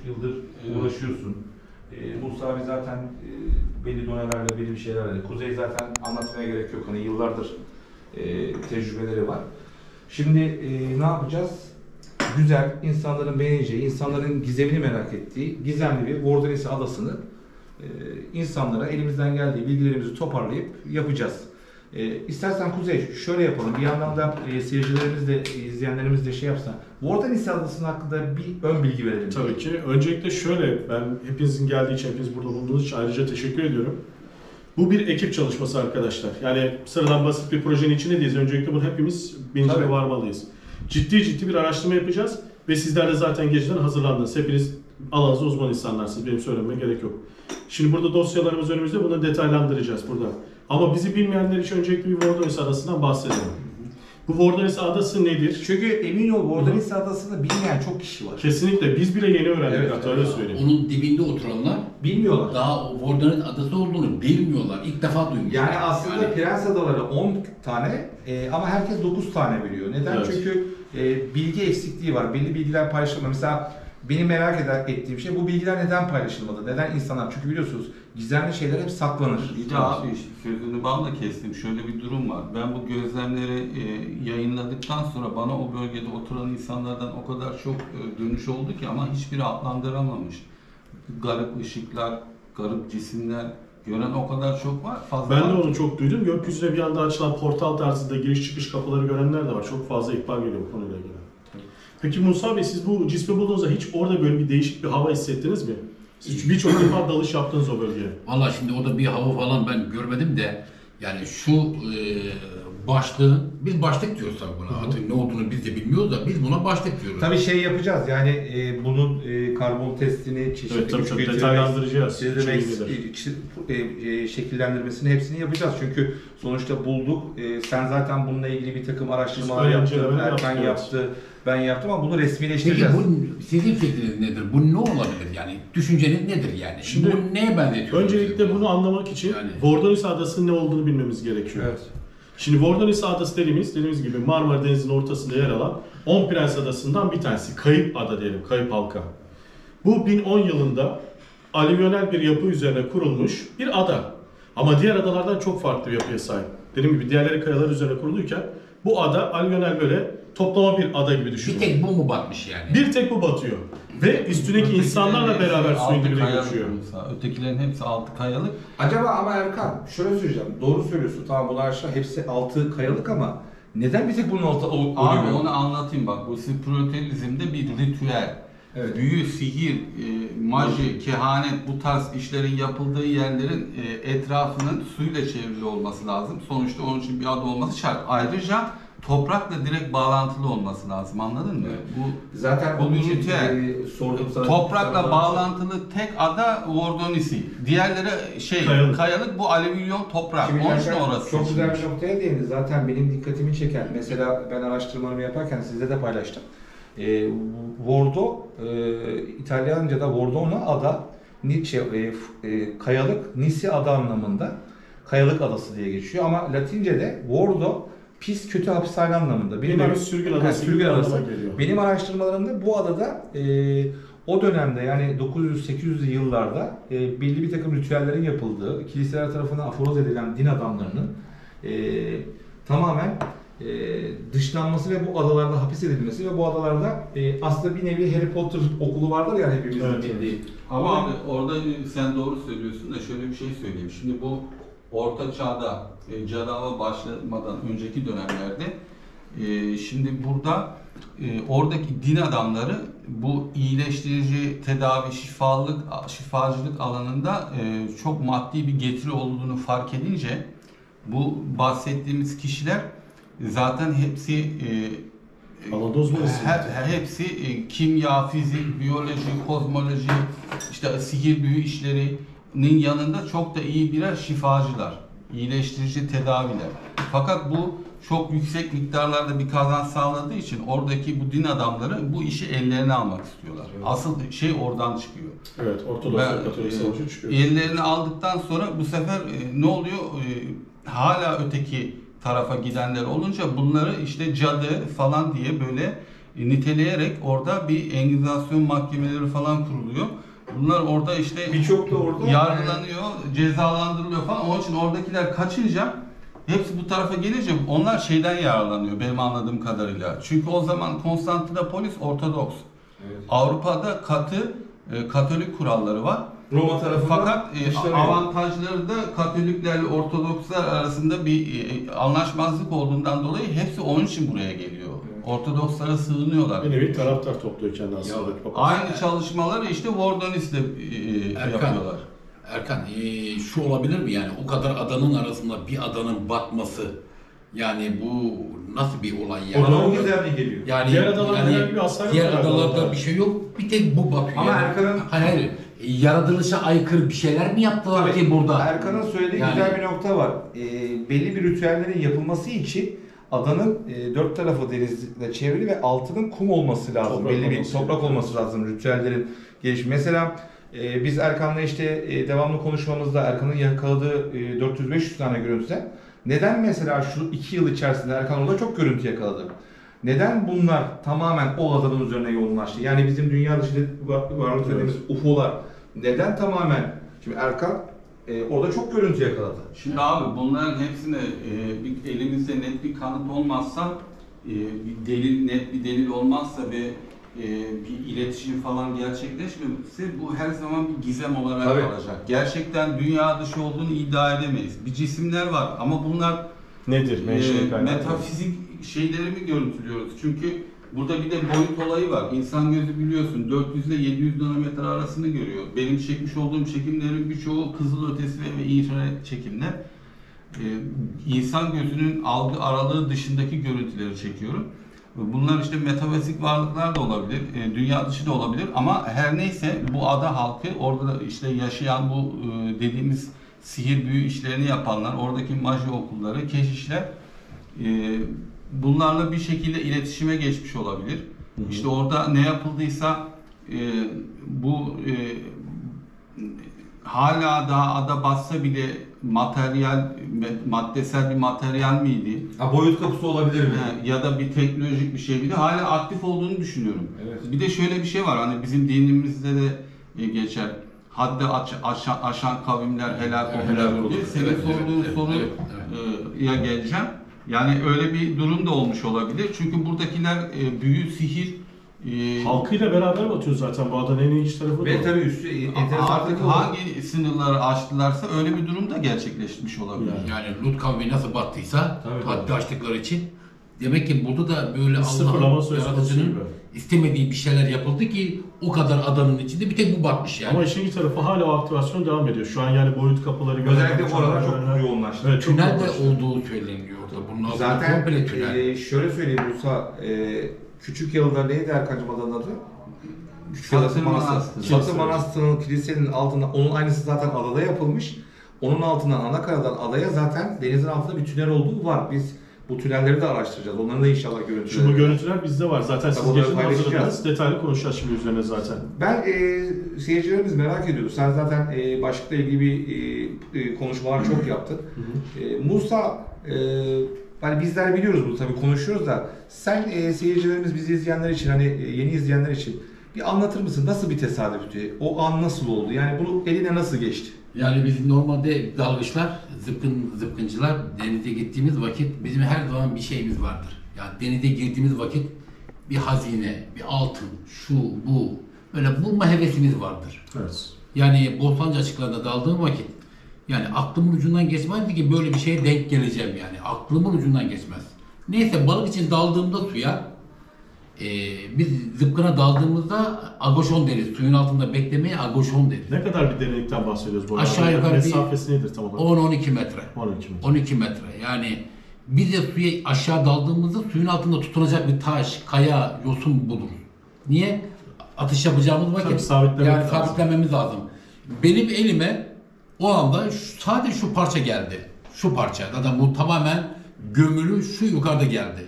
yıldır uğraşıyorsun. Musa abi zaten belli donelerle, belli bir şeylerle. Kuzey zaten anlatmaya gerek yok. Hani yıllardır tecrübeleri var. Şimdi ne yapacağız? Güzel, insanların beğeneceği, insanların gizemini merak ettiği gizemli bir Vordonisya adasını insanlara elimizden geldiği bilgilerimizi toparlayıp yapacağız. İstersen Kuzey şöyle yapalım. Bir yandan da seyircilerimiz de, izleyenlerimiz de şey yapsa. Vordonisya adasının hakkında bir ön bilgi verelim. Tabii ki. Öncelikle şöyle, ben hepinizin geldiği için, hepiniz burada bulunduğunuz için ayrıca teşekkür ediyorum. Bu bir ekip çalışması arkadaşlar. Yani sıradan basit bir projenin içinde değiliz. Öncelikle bunu hepimiz bilincine varmalıyız. Ciddi bir araştırma yapacağız ve sizler de zaten geceden hazırlandınız. Hepiniz alanınızda uzman insanlarsınız. Benim söylememe gerek yok. Şimdi burada dosyalarımız önümüzde, bunu detaylandıracağız burada. Ama bizi bilmeyenler için öncelikle bir Vordonisya adasından bahsedelim. Bu Vordonisya adası nedir? Çünkü emin ol Vordonisya adasını bilmeyen çok kişi var. Kesinlikle. Biz bile yeni öğrendik, hatta öyle söyleyeyim. Onun dibinde oturanlar bilmiyorlar. Daha Vordonisya adası olduğunu bilmiyorlar. İlk defa duymuşlar. Yani aslında Prens Adaları 10 tane ama herkes 9 tane biliyor. Neden? Evet. Çünkü bilgi eksikliği var. Belli bilgiler paylaşılmıyor. Mesela benim merak ettiğim şey, bu bilgiler neden paylaşılmadı? Neden insanlar? Çünkü biliyorsunuz gizemli şeyler hep saklanır. Bir de abi sözünü balla kestim. Şöyle bir durum var. Ben bu gözlemleri yayınladıktan sonra bana o bölgede oturan insanlardan o kadar çok dönüş oldu ki ama hiçbiri adlandıramamış. Garip ışıklar, garip cisimler gören o kadar çok var. Fazla Ben de onu çok duydum. Gökyüzüne bir anda açılan portal tarzında giriş çıkış kapıları görenler de var. Çok fazla ihbar geliyor bu konuyla ilgili. Peki Musa Bey, siz bu cismi bulduğunuzda hiç orada böyle bir değişik bir hava hissettiniz mi? Siz birçok defa dalış yaptınız o bölgeye. Valla şimdi orada bir hava falan ben görmedim de yani şu başlığın, biz başlık diyoruz tabii buna. Artık ne olduğunu biz de bilmiyoruz da biz buna başlık diyoruz. Tabii şey yapacağız yani bunun karbon testini, çeşitli evet, tabii, detaylandıracağız. Şekillendirmesini hepsini yapacağız. Çünkü sonuçta bulduk. Sen zaten bununla ilgili bir takım araştırmalar yaptın. Erkan yaptı. Ben yaptım ama bunu resmileştireceğiz. Peki bu sizin fikriniz nedir? Bu ne olabilir yani? Düşünceniz nedir yani? Şimdi bu neye benzetiyorsunuz? Öncelikle bunu anlamak için Vordonisya Adası'nın ne olduğunu bilmemiz gerekiyor. Evet. Şimdi Vordonisya Adası dediğimiz gibi Marmara Denizi'nin ortasında yer alan 10 Prens Adası'ndan bir tanesi. Kayıp ada diyelim, kayıp halka. Bu 1010 yılında alüvyonel bir yapı üzerine kurulmuş bir ada. Ama diğer adalardan çok farklı bir yapıya sahip. Dediğim gibi diğerleri kayalar üzerine kuruluyken bu ada alüvyonel böyle toplama bir ada gibi düşünün. Bir tek bu mu batmış yani? Bir tek bu batıyor. Ve üstündeki insanlarla beraber suyun dibine geçiyor. Ötekilerin hepsi altı kayalık. Acaba ama Erkan şöyle söyleyeceğim. Doğru söylüyorsun. Tamam bunlar aşağı hepsi altı kayalık ama neden bir tek bunun altı Abi onu anlatayım bak. Bu spiritualizmde bir ritüel. Evet. Büyü, sihir, maji, kehanet bu tarz işlerin yapıldığı yerlerin etrafının suyla çevrili olması lazım. Sonuçta onun için bir ada olması şart. Ayrıca toprakla direkt bağlantılı olması lazım. Anladın mı? Evet. Bu zaten bu bir ritüel. Sordum sana. Toprakla bağlantılı tek ada Vordonisya. Diğerleri kayalık bu alüvyon toprak. Şimdi Onun için orası. Çok güzel bir noktaya değindiniz. Zaten benim dikkatimi çeken. Mesela ben araştırmalarımı yaparken sizle de paylaştım. Vordo, İtalyanca'da Vordona ada, kayalık, Nisya ada anlamında. Kayalık adası diye geçiyor ama Latince'de Vordo pis, kötü hapishane anlamında. Benim sürgün adası. Sürgün adası. Benim araştırmalarımda bu adada o dönemde yani 900-800'lü yıllarda belli bir takım ritüellerin yapıldığı, kiliseler tarafından aforoz edilen din adamlarının tamamen dışlanması ve bu adalarda hapis edilmesi ve bu adalarda aslında bir nevi Harry Potter okulu vardır yani hepimizin bildiği. Ama abi orada sen doğru söylüyorsun da şöyle bir şey söyleyeyim. Şimdi bu Orta Çağ'da Cadı Avı başlamadan önceki dönemlerde şimdi burada oradaki din adamları bu iyileştirici, tedavi, şifacılık alanında çok maddi bir getiri olduğunu fark edince bu bahsettiğimiz kişiler zaten hepsi hepsi kimya, fizik, biyoloji, kozmoloji, işte sihir büyü işlerinin yanında çok da iyi birer şifacılar, iyileştirici tedaviler. Fakat bu çok yüksek miktarlarda bir kazanç sağladığı için oradaki bu din adamları bu işi ellerine almak istiyorlar. Evet. Asıl şey oradan çıkıyor. Evet, Ortodoks Katolik savaşı çıkıyor. Ellerini aldıktan sonra bu sefer ne oluyor? Hala öteki tarafa gidenler olunca bunları işte cadı falan diye böyle niteleyerek orada bir engizasyon mahkemeleri falan kuruluyor. Bunlar orada işte Birçok da orada yargılanıyor, cezalandırılıyor falan. Onun için oradakiler kaçınca hepsi bu tarafa gelince onlar şeyden yararlanıyor benim anladığım kadarıyla. Çünkü o zaman Konstantinopolis Ortodoks. Evet. Avrupa'da katı Katolik kuralları var. Roma tarafından Fakat dışlanıyor. avantajları da Katoliklerle Ortodokslar arasında bir anlaşmazlık olduğundan dolayı hepsi onun için buraya geliyor. Evet. Ortodokslara sığınıyorlar. Bir nevi taraftar topluyor kendi aslında. Ya, Aynı çalışmaları işte Vordonis'le yapıyorlar. Erkan, şu olabilir mi yani o kadar adanın arasında bir adanın batması, yani bu nasıl bir olay yani? Orada o gizemli geliyor. Yani Diğer adalarda herhangi bir hasar yok diğer herhalde adalarda orada. bir şey yok. Bir tek bu batıyor. Ama yani. Erkan'ın- hayır, yaratılışa aykırı bir şeyler mi yaptılar Tabii, ki burada? Erkan'ın söylediği Yani- güzel bir nokta var. Belli bir ritüellerin yapılması için adanın dört tarafı denizle çevrili ve altının kum olması lazım. Toprak Belli bir olması toprak gerekiyor. olması lazım ritüellerin gelişimi. Mesela biz Erkan'la işte devamlı konuşmamızda Erkan'ın yakaladığı 400-500 tane görüntüde neden mesela şu 2 yıl içerisinde Erkan orada çok görüntü yakaladı? Neden bunlar tamamen o adanın üzerine yoğunlaştı? Yani bizim dünya dışında varlık dediğimiz UFO'lar neden tamamen? Şimdi Erkan orada çok görüntü yakaladı. Şimdi abi bunların hepsine bir elimizde net bir kanıt olmazsa, bir delil, net bir delil olmazsa ve bir iletişim falan gerçekleşmemesi bu her zaman bir gizem olarak Tabii. kalacak. Gerçekten dünya dışı olduğunu iddia edemeyiz. Bir cisimler var ama bunlar Nedir? Menşei kaynağı. metafizik şeyleri mi görüntülüyoruz? Çünkü burada bir de boyut olayı var. İnsan gözü biliyorsun 400 ile 700 nanometre arasını görüyor. Benim çekmiş olduğum çekimlerin birçoğu kızılötesi ve infrared çekimler. İnsan gözünün algı aralığı dışındaki görüntüleri çekiyorum. Bunlar işte metafizik varlıklar da olabilir, dünya dışı da olabilir ama her neyse bu ada halkı orada işte yaşayan bu dediğimiz sihir büyü işlerini yapanlar, oradaki maji okulları, keşişler bunlarla bir şekilde iletişime geçmiş olabilir. İşte orada ne yapıldıysa bu hala daha ada batsa bile maddesel bir materyal miydi? Ha, boyut kapısı olabilir mi? Ya da bir teknolojik bir şey miydi? Hala aktif olduğunu düşünüyorum. Evet. Bir de şöyle bir şey var hani bizim dinimizde de geçer. Haddi aşan kavimler helak olur diye. Senin Evet, sorduğun evet, soruya geleceğim. Yani öyle bir durum da olmuş olabilir. Çünkü buradakiler büyü, sihir, Halkıyla beraber batıyor zaten bu adanın en ilginç tarafı. Ve da. tabii üstü enteresan artık tarafı var. hangi sınırları aştılarsa öyle bir durum da gerçekleşmiş olabilir. Yani. Yani Lut kavmi nasıl battıysa Tabii, haddi aştıkları için demek ki burada da böyle Sıfırlama Allah'ın söz konusu yaratıcının gibi. istemediği bir şeyler yapıldı ki o kadar adanın içinde bir tek bu batmış yani. Ama işin iyi tarafı hala o aktivasyon devam ediyor. Şu an yani boyut kapıları Özellikle bu aralar çok yoğunlaştı. Evet, çok Tünel de yoğunlaştı. olduğu söyleniyor orada. Bunun altında Zaten komple tünel. şöyle söyleyeyim Musa, küçük yılda neydi Erkan'cığım adanın adı? Çatı Manastırı. Çatı Manastırı'nın kilisenin altında, onun aynısı zaten adada yapılmış. Onun altından Anakaradan adaya zaten denizin altında bir tünel olduğu var. Biz bu tünelleri de araştıracağız. Onların da inşallah görüntüleri. Şimdi bu görüntüler bizde var. Zaten siz Tabii onları geçin paylaşacağız. hazırladınız. Detaylı konuşacağız şimdi üzerine zaten. Ben seyircilerimiz merak ediyordu. Sen zaten başlıkla ilgili bir konuşmalar çok yaptın. Musa, hani bizler biliyoruz bunu tabii konuşuyoruz da sen seyircilerimiz bizi izleyenler için hani yeni izleyenler için bir anlatır mısın? Nasıl bir tesadüftü? O an nasıl oldu? Yani bunu eline nasıl geçti? Yani biz normalde dalgıçlar, zıpkıncılar denize gittiğimiz vakit bizim her zaman bir şeyimiz vardır. Yani denize girdiğimiz vakit bir hazine, bir altın, şu, bu, böyle bulma hevesimiz vardır. Evet. Yani Bostancı açıklarında daldığım vakit yani aklımın ucundan geçmezdi ki böyle bir şeye denk geleceğim yani. Aklımın ucundan geçmez. Neyse balık için daldığımda suya biz zıpkına daldığımızda agoşon deriz. Suyun altında beklemeye agoşon deriz. Ne kadar bir derinlikten bahsediyoruz bu arada? Aşağı yukarı bir mesafesi nedir tam olarak? 10-12 metre. 12 metre. 12 metre. Yani biz de suya aşağı daldığımızda suyun altında tutunacak bir taş, kaya, yosun buluruz. Niye? Atış yapacağımız vakit Tabii sabitlemek yani lazım. sabitlememiz lazım. Benim elime o anda sadece şu parça geldi. Şu parça. Zaten bu tamamen gömülü şu yukarıda geldi.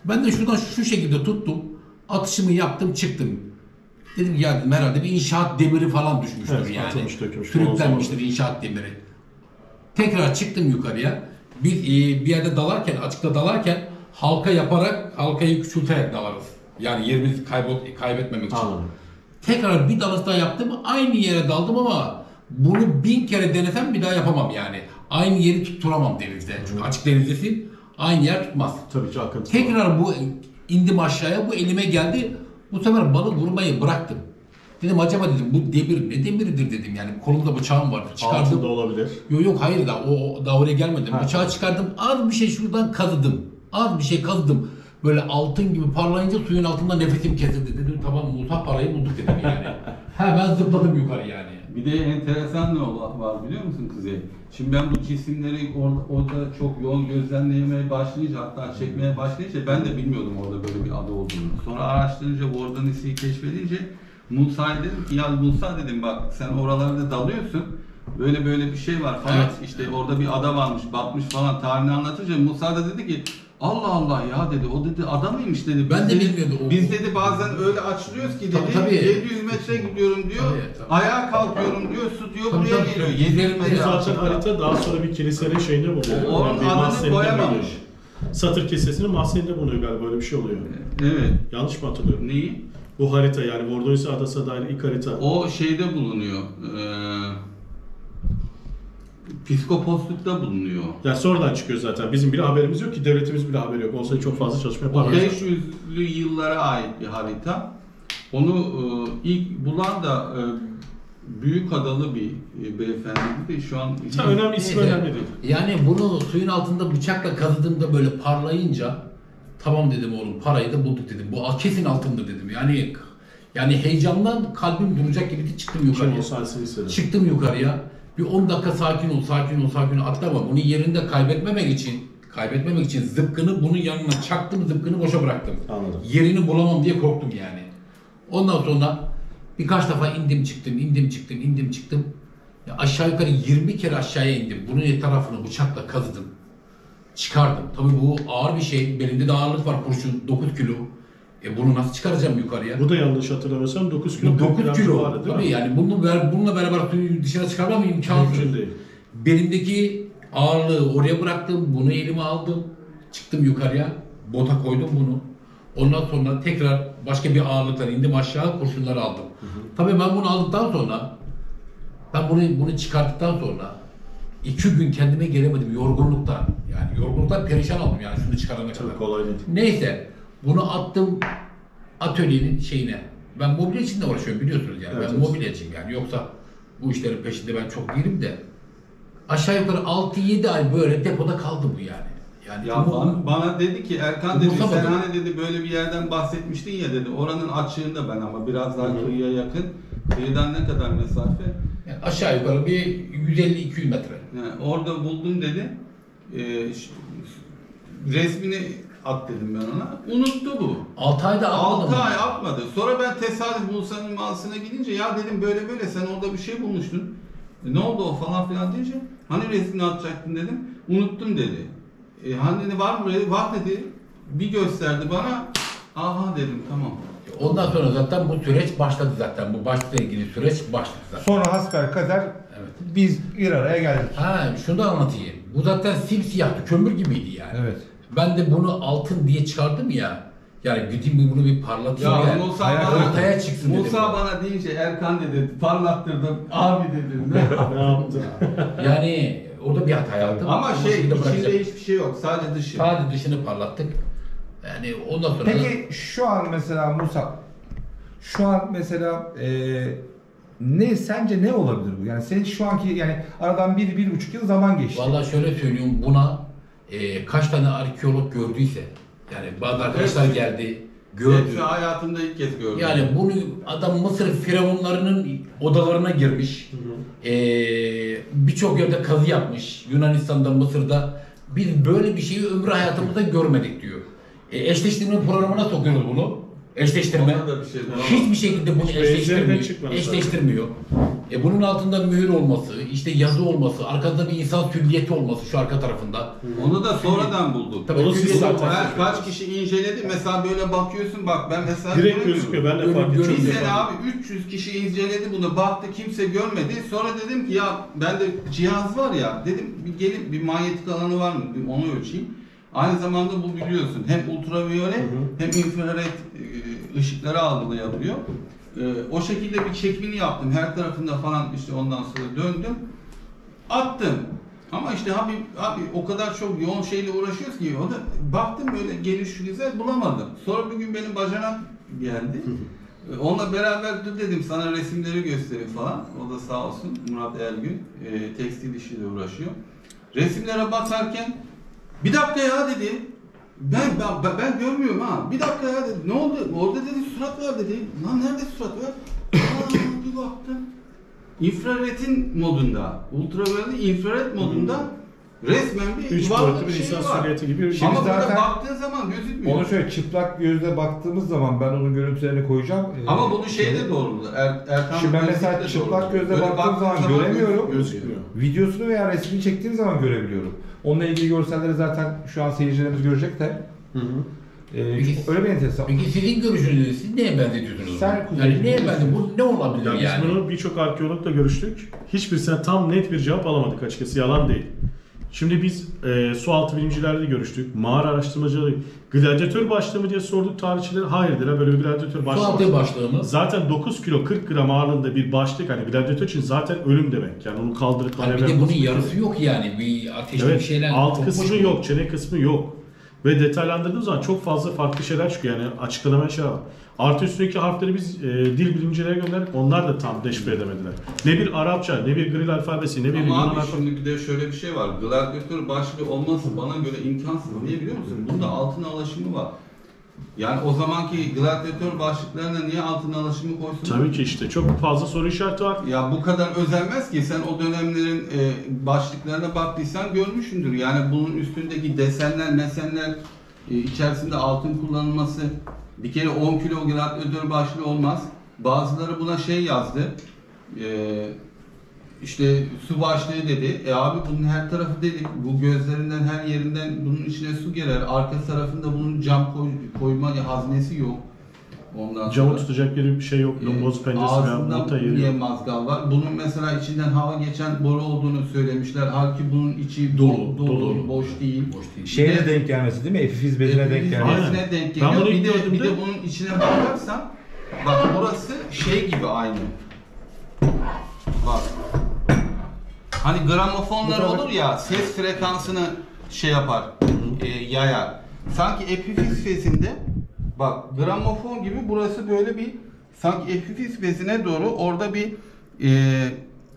Ben de şuradan şu şekilde tuttum. Atışımı yaptım, çıktım. Dedim ya herhalde bir inşaat demiri falan düşmüştür Evet, yani. atılmış, dökülmüş. Sürüklenmiştir inşaat demiri. Tekrar çıktım yukarıya. Biz bir yerde dalarken, açıkta dalarken halka yaparak, halkayı küçülterek dalarız. Yani yerimizi kaybetmemek için. Anladım. Tekrar bir dalış daha yaptım. Aynı yere daldım ama bunu 1000 kere denesem bir daha yapamam yani. Aynı yeri tutturamam denizde. Çünkü açık denizdesin. Aynı yer tutmaz. Tabii ki akıntı var. Tekrar bu indim aşağıya. Bu elime geldi. Bu sefer balık vurmayı bıraktım. Dedim acaba dedim bu demir ne demiridir dedim yani kolumda bıçağım vardı çıkardım. Altında olabilir. Yok hayır da o daha oraya gelmedim. Ha. Bıçağı çıkardım az bir şey şuradan kazıdım. Az bir şey kazıdım. Böyle altın gibi parlayınca suyun altında nefesim kesildi. Dedim tamam Musa parayı bulduk dedim yani. Hemen zıpladım yukarı yani. Bir de enteresan ne var biliyor musun Kuzey? Şimdi ben bu cisimleri orada çok yoğun gözlemlemeye başlayınca hatta çekmeye başlayınca ben de bilmiyordum orada böyle bir ada olduğunu. Sonra araştırınca Vordanis'i keşfedince Musa'ya dedim ki ya Musa dedim bak sen oralarda dalıyorsun. Böyle bir şey var falan. Evet. İşte orada bir ada varmış, batmış falan tarihini anlatınca Musa da dedi ki Allah Allah ya dedi o dedi ada mıymış dedi. Ben de dedi, bilmiyordum. Biz dedi bazen öyle açılıyoruz ki dedi Tabii. 700 metre gidiyorum diyor. Tabii. Ayağa kalkıyorum diyor su diyor Tabii, buraya tabii. geliyor. Tabii. 700 Bu metre zaten açıkta. harita daha sonra bir kilisenin şeyinde bulunuyor. Onun bir adını mahzeninde koyamamış. bulunuyor. Satır kilisesinin mahzeninde bulunuyor galiba öyle bir şey oluyor. Evet. Yanlış mı hatırlıyorum? Neyi? Bu harita yani Vordonis Adası'na dair ilk harita. O şeyde bulunuyor. Psikoposlukta bulunuyor. Yani sonradan çıkıyor zaten. Bizim bile haberimiz yok ki devletimiz bile haberi yok. Olsaydı çok fazla çalışma O yaparlar. 500'lü yıllara ait bir harita. Onu ilk bulan da büyük adalı bir beyefendiydi de şu an Sen önemli isim Neyse, önemli değil. Yani bunu suyun altında bıçakla kazıdığımda böyle parlayınca tamam dedim oğlum parayı da bulduk dedim. Bu kesin altında dedim. Yani heyecandan kalbim duracak gibi çıktım Kim yukarıya. o sahnesini istedim. Çıktım yukarıya. Bir 10 dakika sakin ol. Atlama. Bunu yerinde kaybetmemek için zıpkını bunun yanına çaktım, zıpkını boşa bıraktım. Anladım. Yerini bulamam diye korktum yani. Ondan sonra birkaç defa indim çıktım. Ya aşağı yukarı 20 kere aşağıya indim. Bunun etrafını bıçakla kazıdım. Çıkardım. Tabii bu ağır bir şey. Belimde de ağırlık var kurşun. 9 kilo. Bunu nasıl çıkaracağım yukarıya? Bu da yanlış hatırlamıyorsam 9 kilo. Bu 9 kilo. Vardı, değil mi? Tabii yani bununla beraber suyu dışarı çıkarmam imkansız. Mümkün değil. Belimdeki ağırlığı oraya bıraktım. Bunu elime aldım. Çıktım yukarıya. Bota koydum bunu. Ondan sonra tekrar başka bir ağırlıkla indim aşağı. Kurşunları aldım. Tabii ben bunu aldıktan sonra bunu çıkarttıktan sonra 2 gün kendime gelemedim yorgunluktan. Yani yorgunluktan perişan oldum yani şunu çıkarana kadar. Çok kolay değil. Neyse bunu attım atölyenin şeyine. Ben mobilya içinde uğraşıyorum biliyorsunuz yani. Evet, Ben evet. mobilyacıyım yani. Yoksa bu işlerin peşinde ben çok değilim de. Aşağı yukarı 6-7 ay böyle depoda kaldı bu yani. Yani Ya bana dedi ki Erkan dedi sen Umursamadım. hani dedi böyle bir yerden bahsetmiştin ya dedi. Oranın açığında ben ama biraz daha kıyıya yakın. Kıyıdan ne kadar mesafe? yani aşağı yukarı bir 150-200 metre. Yani orada buldum dedi. Resmini at dedim ben ona. Unuttu bu. 6 ayda 6 atmadım. ay atmadı. Sonra ben tesadüf Musa'nın mağazasına gidince ya dedim böyle sen orada bir şey bulmuştun. Ne oldu o falan filan deyince hani resmini atacaktın dedim. Unuttum dedi. Hani dedi var mı? Var dedi. Bir gösterdi bana. Aha dedim tamam. Ondan sonra zaten bu süreç başladı zaten. Bu başlıkla ilgili süreç başladı zaten. Sonra hasbelkader Evet. biz bir araya geldik. Ha şunu da anlatayım. Bu zaten simsiyahtı, kömür gibiydi yani. Evet. Ben de bunu altın diye çıkardım ya. Yani gideyim bunu bir parlatayım Ya yani. Musa Hayal bana, ortaya çıksın dedim. Musa bana deyince Erkan dedi parlattırdım abi dedim. Ne yaptın? Yani orada bir hata yaptım. Ama Bu şekilde bırakacağım. içinde hiçbir şey yok sadece dışı. Sadece dışını parlattık. Yani ondan sonra Peki şu an mesela Musa, şu an mesela sence ne olabilir bu? Yani senin şu anki yani aradan 1-1,5 yıl zaman geçti. vallahi şöyle söylüyorum buna kaç tane arkeolog gördüyse yani bazı arkadaşlar Hepsi- geldi gördü. Hepsi hayatımda ilk kez gördüm. Yani bunu adam Mısır firavunlarının odalarına girmiş. Birçok yerde kazı yapmış. Yunanistan'da, Mısır'da. Biz böyle bir şeyi ömrü hayatımızda görmedik diyor. Eşleştirme programına sokuyoruz bunu. Eşleştirme. Ona da bir şey daha var. Hiçbir şekilde bunu Hiç benzerine eşleştirmiyor. çıkmadı Eşleştirmiyor. Bunun altında mühür olması, işte yazı olması, arkasında bir insan külliyeti olması şu arka tarafında. Onu da sonradan bulduk. Tabii Onu siz külliyet zaten- olması. Kaç kişi inceledi mesela böyle bakıyorsun bak ben mesela Direkt göremiyorum. gözüküyor. Ben de Böyle fark ettim. görünüyor. Bir sene abi 300 kişi inceledi bunu baktı kimse görmedi. Sonra dedim ki ya bende cihaz var ya dedim bir gelin bir manyetik alanı var mı bir onu ölçeyim. Aynı zamanda bu biliyorsun hem ultraviyole hem infrared ışıkları algılayabiliyor. O şekilde bir çekimini yaptım. Her tarafında falan işte ondan sonra döndüm. Attım. Ama işte abi o kadar çok yoğun şeyle uğraşıyoruz ki o da baktım böyle geniş güzel bulamadım. Sonra bir gün benim bacanak geldi. Onunla beraber dur dedim sana resimleri göstereyim falan. O da sağ olsun Murat Ergün tekstil işiyle uğraşıyor. Resimlere bakarken bir dakika ya dedi. Ben görmüyorum ha. Bir dakika ya dedi. Ne oldu? Orada dedi surat var dedi. Lan nerede surat var? Bir baktım. İnfrared'in modunda, ultraviyole infrared modunda resmen bir 3 boyutlu bir insan silüeti gibi bir şey. Ama zaten burada baktığın zaman gözükmüyor. Onu şöyle çıplak gözle baktığımız zaman ben onun görüntülerini koyacağım. Ama bunu şeyde doğruluyor. Şimdi ben mesela çıplak gözle baktığım zaman göremiyorum. Gözükmüyor. Videosunu veya resmini çektiğim zaman görebiliyorum. Onunla ilgili görselleri zaten şu an seyircilerimiz görecek de. Öyle bir enteresan. Peki sizin görüşünüzü siz neye benzetiyorsunuz? Sen Yani neye benzetiyorsunuz? Bu ne olabilir Ya yani? biz bunu birçok arkeologla görüştük. Hiçbirisine tam net bir cevap alamadık açıkçası. Yalan değil. Şimdi biz sualtı bilimcilerle görüştük. Mağara araştırmacıları gladyatör başlığı mı diye sorduk tarihçilere. Hayırdır böyle bir gladyatör başlığı. Sualtı başlığımız. Zaten 9 kilo 40 gram ağırlığında bir başlık hani gladyatör için zaten ölüm demek. Yani onu kaldırıp Hani bir de bunun yarısı yok yani. Bir ateşli bir evet, şeyler. alt kısmı yok, çene kısmı yok. Ve detaylandırdığımız zaman çok fazla farklı şeyler çıkıyor yani açıklanamayan şeyler var. Artı üstündeki harfleri biz dil bilimcilere gönderdik, onlar da tam deşifre edemediler. Ne bir Arapça, ne bir Gril alfabesi, ne bir Yunan Ama abi alfabesi. şimdi bir de şöyle bir şey var. Gladyatör başlığı olması bana göre imkansız. Niye biliyor musun? Bunda altın alaşımı var. Yani o zamanki gladyatör başlıklarına niye altın alaşımı koysun? Tabii ki işte çok fazla soru işareti var. Ya bu kadar özenmez ki sen o dönemlerin başlıklarına baktıysan görmüşsündür. Yani bunun üstündeki desenler, mesenler içerisinde altın kullanılması bir kere 10 kilo gladyatör başlığı olmaz. Bazıları buna şey yazdı. İşte su başlığı dedi. Abi bunun her tarafı delik. Bu gözlerinden her yerinden bunun içine su girer. Arka tarafında bunun cam koyma haznesi yok. Ondan Camı sonra tutacak bir şey yok. Lombozun penceresi veya ağzında monta yeri niye yok. mazgal var? Bunun mesela içinden hava geçen boru olduğunu söylemişler. Halbuki bunun içi Dolu, boş değil. Boş değil. Şeye de denk gelmesi değil mi? Epifiz bezine denk gelmesi. Aynen. Bezine denk Ben geliyor. bunu Bir de, gördüm bir de- de bunun içine bakarsan bak burası şey gibi aynı. Bak. Hani gramofonlar Bu tabii- olur ya ses frekansını şey yapar, yayar. Sanki epifiz bezinde bak gramofon gibi burası böyle bir sanki epifiz bezine doğru orada bir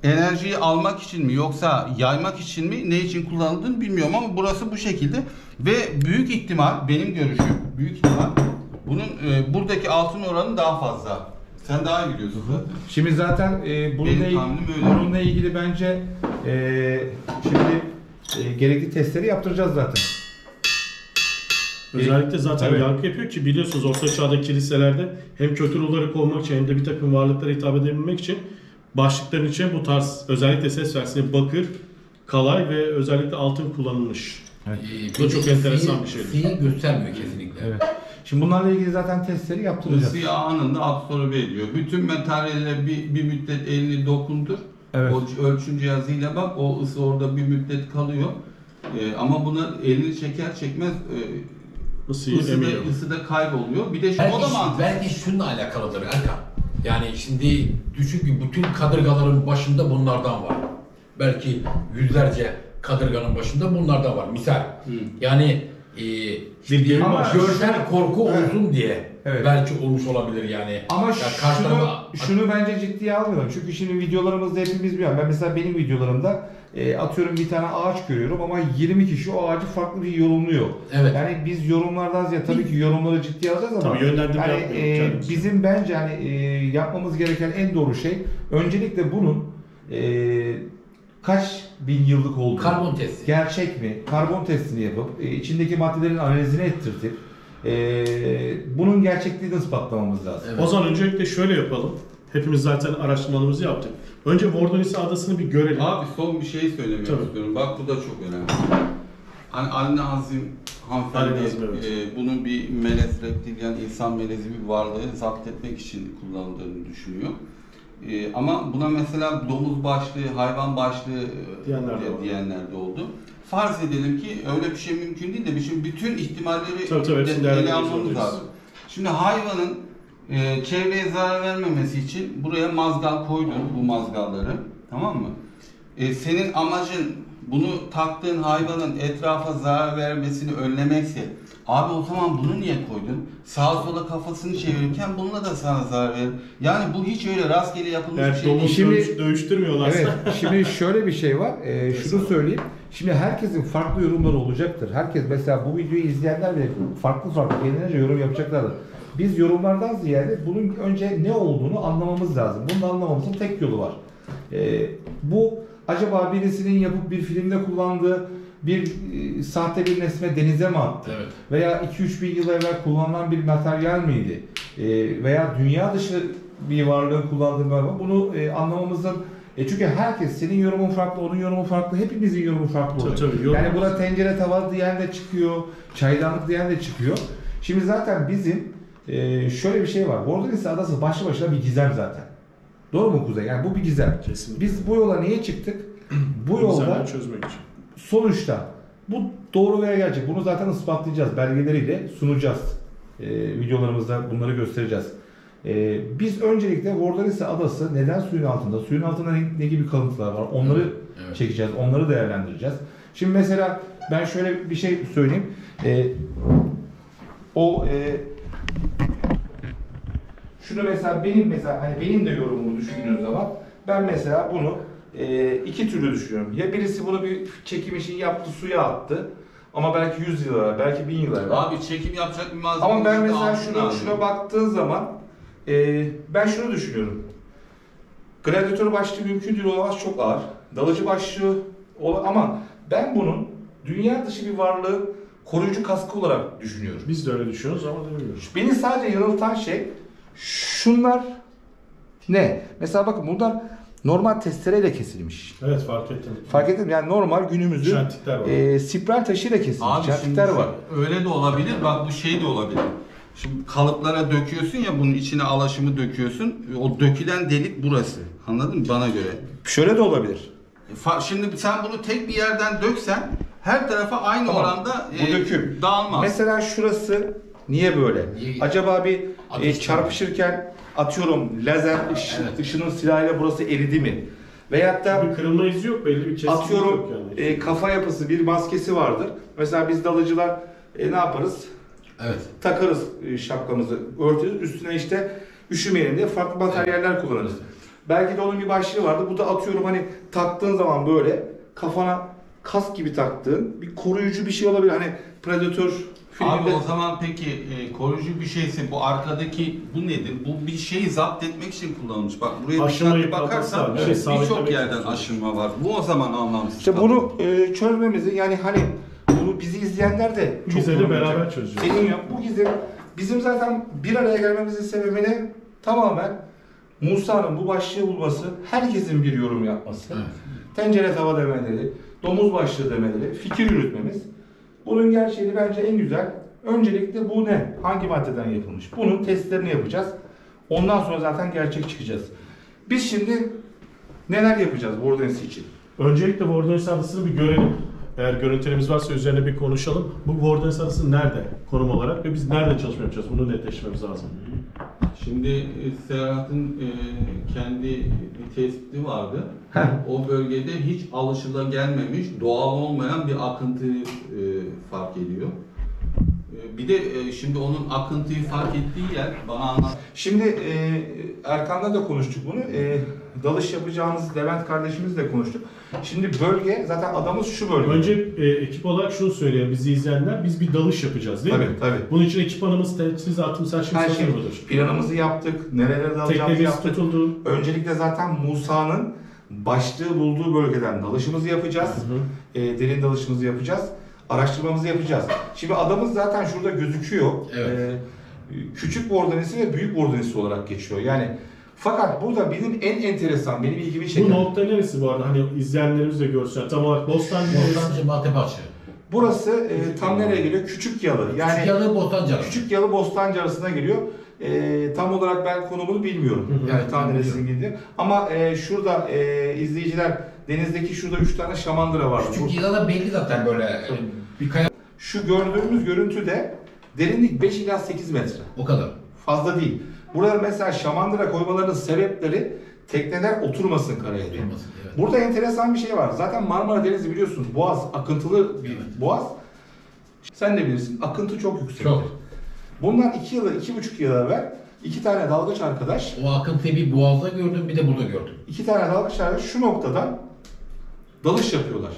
enerjiyi almak için mi yoksa yaymak için mi ne için kullanıldığını bilmiyorum ama burası bu şekilde ve büyük ihtimal benim görüşüm büyük ihtimal bunun buradaki altın oranı daha fazla. Sen daha iyi biliyorsun zaten. Şimdi zaten Benim tahminim öyle. bununla ilgili bence şimdi gerekli testleri yaptıracağız zaten. Özellikle zaten Evet. yankı yapıyor ki biliyorsunuz Orta Çağ'da kiliselerde hem kötü ruhları kovmak için hem de bir takım varlıklara hitap edebilmek için başlıkların içine bu tarz özellikle ses versini bakır, kalay ve özellikle altın kullanılmış. Bu da çok enteresan bir şey. Siyi göstermiyor kesinlikle. Evet. Şimdi bunlarla ilgili zaten testleri yaptıracağız. Isı anında absorbe ediyor. Bütün metalle bir müddet elini dokundur. Evet. O ölçüm cihazıyla bak o ısı orada bir müddet kalıyor. Ama buna elini çeker çekmez Isıyı emiyor. ısıda kayboluyor. Bir de şu o da mantıklı. Belki şununla alakalıdır Erkan. Yani şimdi düşün ki bütün kadırgaların başında bunlardan var. Belki yüzlerce kadırganın başında bunlardan var. Misal. Yani Bilgi Ama var. görsel korku olsun diye Evet. belki olmuş olabilir yani. Ama Ya karşı tarafa- şunu bence ciddiye almıyorum. Çünkü şimdi videolarımızda hepimiz biliyoruz. Ben mesela benim videolarımda atıyorum bir tane ağaç görüyorum ama 20 kişi o ağacı farklı bir yorumluyor. Evet. Yani biz yorumlardan ziyade tabii ki yorumları ciddiye alacağız ama Tabii yönlendirme yani, yapmıyoruz kendimiz. bizim bence hani yapmamız gereken en doğru şey öncelikle bunun kaç bin yıllık olduğunu, Karbon testi. gerçek mi, karbon testini yapıp içindeki maddelerin analizini ettirtip bunun gerçekliğini ispatlamamız lazım. Evet. O zaman öncelikle şöyle yapalım. Hepimiz zaten araştırmalarımızı yaptık. Önce Vordonis'i adasını bir görelim. Abi son bir şey söylemek Tabii. istiyorum. Bak bu da çok önemli. Hani Alina Hazim hanımefendi Alina Hazim, evet. bunun bir melez reptilyen insan melezi bir varlığı zapt etmek için kullanıldığını düşünüyor. Ama buna mesela domuz başlığı, hayvan başlığı diyenler de oldu. Farz edelim ki öyle bir şey mümkün değil de şimdi bütün ihtimalleri ele almamız lazım. Şimdi hayvanın çevreye zarar vermemesi için buraya mazgal koydun, bu mazgalları, tamam mı? Senin amacın bunu taktığın hayvanın etrafa zarar vermesini önlemekse, abi o zaman bunu niye koydun? Sağa sola kafasını çevirirken bununla da sana zarar verir. Yani bu hiç öyle rastgele yapılmış bir şey değil. Şimdi dövüştürmüyorlarsa. Evet, şimdi şöyle bir şey var. Şunu söyleyeyim. Şimdi herkesin farklı yorumları olacaktır. Herkes mesela bu videoyu izleyenler bile farklı kendince yorum yapacaklardır. Biz yorumlardan ziyade bunun önce ne olduğunu anlamamız lazım. Bunu anlamamızın tek yolu var. Bu acaba birisinin yapıp bir filmde kullandığı bir sahte bir nesne denize mi attı? Evet. Veya 2-3 bin yıl evvel kullanılan bir materyal miydi? Veya dünya dışı bir varlığın kullandığı mı? Bunu anlamamızın çünkü herkes, senin yorumun farklı, onun yorumu farklı, hepimizin yorumu farklı oluyor. Tabii, yani buna tencere tava diyen de çıkıyor, çaydanlık diyen de çıkıyor. Şimdi zaten bizim şöyle bir şey var. Bordonis Adası başlı başına bir gizem zaten. Doğru mu Kuzey? Yani bu bir gizem. Kesinlikle. Biz bu yola niye çıktık? Bu yolda çözmek için. sonuçta bu doğru veya gerçek. Bunu zaten ispatlayacağız. Belgeleriyle sunacağız. Videolarımızda bunları göstereceğiz. Biz öncelikle Bordonis Adası neden suyun altında? Suyun altında ne gibi kalıntılar var? Onları çekeceğiz. Onları değerlendireceğiz. Şimdi mesela ben şöyle bir şey söyleyeyim. Şunu mesela benim de yorumumu düşündüğünüz zaman ben mesela bunu iki türlü düşünüyorum. Ya birisi bunu bir çekim için yaptı, suya attı. Ama belki 100 yıl evvel, belki 1000 yıl evvel. Abi çekim yapacak bir malzeme. Ama ben mesela şuna baktığın zaman ben şunu düşünüyorum. Gladyatör başlığı mümkün değil, olamaz, çok ağır. Dalıcı başlığı ama ben bunun dünya dışı bir varlığı koruyucu kaskı olarak düşünüyorum. Biz de öyle düşünüyoruz ama demiyoruz. Beni sadece yanıltan şey şunlar ne? Mesela bakın bunlar normal testereyle kesilmiş. Evet, fark ettim. Fark ettim, yani normal günümüzün spiral taşıyla kesilmiş. Abi çentikler var. Öyle de olabilir. Bak bu şey de olabilir. Şimdi kalıplara döküyorsun ya, bunun içine alaşımı döküyorsun. O dökülen delik burası. Anladın mı? Bana göre. Şöyle de olabilir. Şimdi sen bunu tek bir yerden döksen her tarafa aynı oranda bu döküm dağılmaz. Mesela şurası niye böyle? Acaba bir çarpışırken atıyorum lazer ışının silahıyla burası eridi mi? Veyahut da bir kırılma izi yok, belli bir kesim atıyorum yok yani. kafa yapısı, bir maskesi vardır. Mesela biz dalıcılar ne yaparız? Evet. Takarız şapkamızı, örtürüz. Üstüne işte üşümeyelim diye farklı materyaller kullanırız. Belki de onun bir başlığı vardı. Bu da atıyorum hani taktığın zaman böyle kafana kask gibi taktığın bir koruyucu bir şey olabilir. Hani Predator filminde... Abi o zaman peki koruyucu bir şeyse bu arkadaki bu nedir? Bu bir şeyi zapt etmek için kullanılmış. Bak buraya dikkatli bakarsan birçok yerden aşınma var. Bu o zaman anlamsız. İşte bunu çözmemizi, yani hani bunu bizi izleyenler de çok Gizem'i beraber çözeceğiz. Senin yok. Bu gizem bizim zaten bir araya gelmemizin sebebini tamamen Musa'nın bu başlığı bulması, herkesin bir yorum yapması, tencere tava demeleri, domuz başlığı demeleri, fikir yürütmemiz. Bunun gerçeğini bence en güzel. Öncelikle bu ne? Hangi maddeden yapılmış? Bunun testlerini yapacağız. Ondan sonra zaten gerçek çıkacağız. Biz şimdi neler yapacağız Bordonis için? Öncelikle Bordonis Adası'nı bir görelim. Eğer görüntülerimiz varsa üzerine bir konuşalım. Bu Bordonis Adası nerede konum olarak ve biz nerede çalışma yapacağız? Bunu netleştirmemiz lazım. Şimdi Serhat'ın kendi bir tespiti vardı. O bölgede hiç alışılagelmemiş, doğal olmayan bir akıntı fark ediyor. Bir de şimdi onun akıntıyı fark ettiği yer bana anlat. Şimdi Erkan'la da konuştuk bunu. Dalış yapacağımız Levent kardeşimizle konuştuk. Şimdi bölge, zaten adamız şu bölge. Önce ekip olarak şunu söyleyelim, bizi izleyenler, biz bir dalış yapacağız değil mi? Tabii. Bunun için ekipmanımız, teçhizatımız, her şey hazır mıdır? Planımızı yaptık, nerelere dalacağımızı Teknemiz yaptık. tutuldu. Öncelikle zaten Musa'nın başlığı bulduğu bölgeden dalışımızı yapacağız. Derin dalışımızı yapacağız. Araştırmamızı yapacağız. Şimdi adamız zaten şurada gözüküyor. Evet. Küçük Bordonisi ve büyük Bordonisi olarak geçiyor. Yani fakat burada benim en enteresan, benim ilgimi çeken... Bu nokta neresi bu arada? Hani izleyenlerimiz de görsün. Tam olarak Bostancı neresi? Bostancı, Maltepebaşı. Burası tam nereye geliyor? Küçük Yalı. Yani Küçük Yalı, Bostancı. Küçük Yalı, Bostancı arasına geliyor. Tam olarak ben konumunu bilmiyorum. Yani tam neresine gidiyor. Ama şurada izleyiciler denizdeki şurada 3 tane şamandıra var. Küçük yıla belli zaten böyle bir kaya. Şu gördüğümüz görüntüde derinlik 5 ila 8 metre. O kadar. Fazla değil. Burada mesela şamandıra koymalarının sebepleri tekneler oturmasın karaya diye. Oturmasın, evet. Burada enteresan bir şey var. Zaten Marmara Denizi biliyorsunuz boğaz, akıntılı bir Evet. boğaz. Sen de bilirsin, akıntı çok yüksek. Çok. Bundan 2,5 yıl evvel 2 tane dalgıç arkadaş, O akıntıyı bir boğazda gördüm, bir de burada gördüm. 2 tane dalgıç arkadaş şu noktadan dalış yapıyorlar.